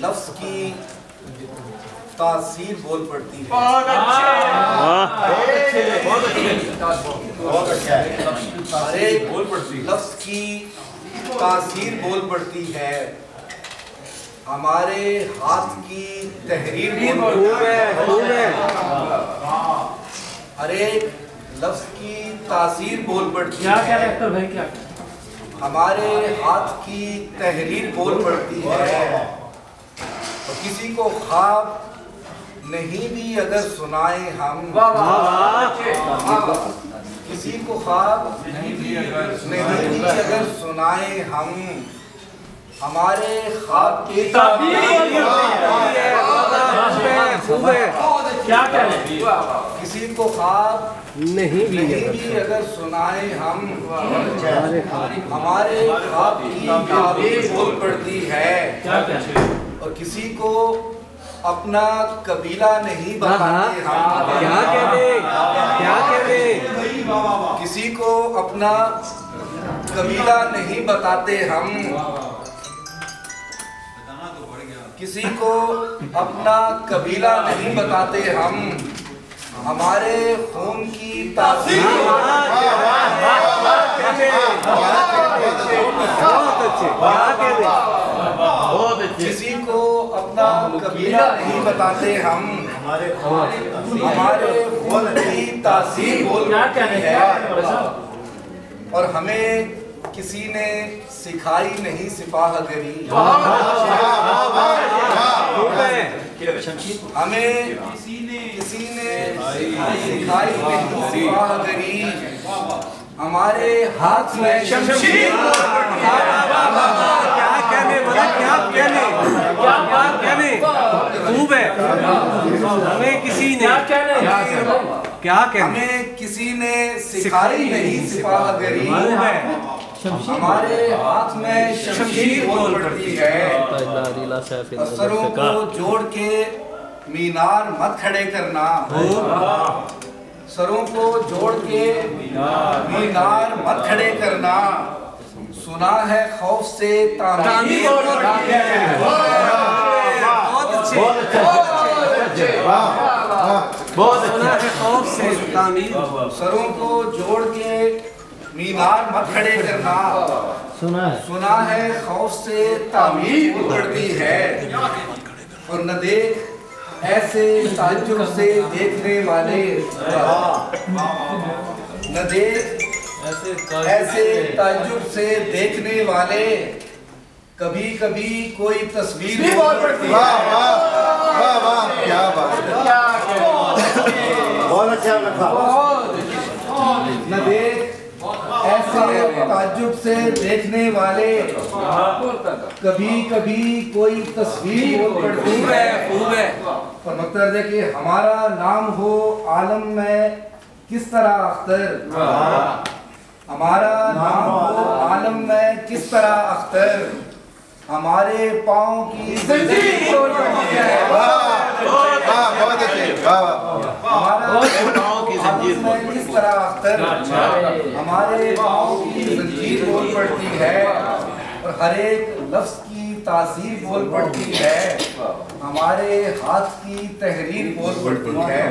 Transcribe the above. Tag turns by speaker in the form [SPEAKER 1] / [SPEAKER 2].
[SPEAKER 1] لفظ کی تاثیر بول پڑتی ہے.
[SPEAKER 2] بہت اچھا ہے.
[SPEAKER 1] ہر ایک لفظ کی تاثیر بول پڑتی ہے. ہمارے ہاتھ کی تحریر ہر ایک لفظ کی تاثیر بول پڑتی ہے. ہمارے ہاتھ کی تحریر بول پڑتی ہے. اور کسی کو خواب نہیں بھی اگر سنائیں ہم, کسی کو خواب نہیں بھی اگر سنائیں ہم, ہمارے خواب کی کسی کو خواب نہیں بھی اگر سنائیں ہم, ہمارے خواب کی تعبیر بول پڑتی ہے. اور کسی کو اپنا قبیلہ نہیں بتاتے ہم, کسی کو اپنا قبیلہ نہیں بتاتے ہم, کسی کو اپنا قبیلہ نہیں بتاتے ہم, ہمارے خون کی تاثیر کسی کو اپنا قبیلہ نہیں بتاتے ہم, ہمارے خون کی تاثیر بول پڑتی ہے. اور ہمیں کسی نے سکھائی نہیں سپاہ گری, ہمیں کسی نے سکھائی نہیں سپاہ گری, ہمارے ہاتھ میں شمشیر
[SPEAKER 3] خوب ہے. ہمیں
[SPEAKER 1] کسی نے سکھائی نہیں سپاہ گری, ہمارے ہاتھ میں شمشیر بول پڑتی ہے. سروں کو جوڑ کے مینار مت کھڑے کرنا, سروں کو جوڑ کے مینار مت کھڑے کرنا, سنا ہے خوف سے تعمیر پڑتی ہے. سروں کو جوڑ کے مینار مت کھڑے کرنا, سنا ہے خوف سے تعمیر پڑتی ہے. اور نہ دیکھ ایسے تعجب سے دیکھنے والے, نہ دیکھ ایسے تعجب سے دیکھنے والے, کبھی کبھی کوئی تصویر بھی بول پڑتی ہے. نہ دیکھ ایسے تعجب سے دیکھنے والے, کبھی کبھی کوئی تصویر بول پڑتی ہے. اور مقصد ہے کہ ہمارا نام ہو عالم میں کس طرح اختر, ہمارا نام ہو عالم میں کس طرح اختر, ہمارے پاؤں کی زنجیر بول پڑتی ہے. کس طرح اختر, ہمارے پاؤں کی زنجیر بول پڑتی ہے. اور ہر ایک لفظ کی تاثیر بول پڑتی ہے, ہمارے ہاتھ کی تحریر بول پڑتی ہے.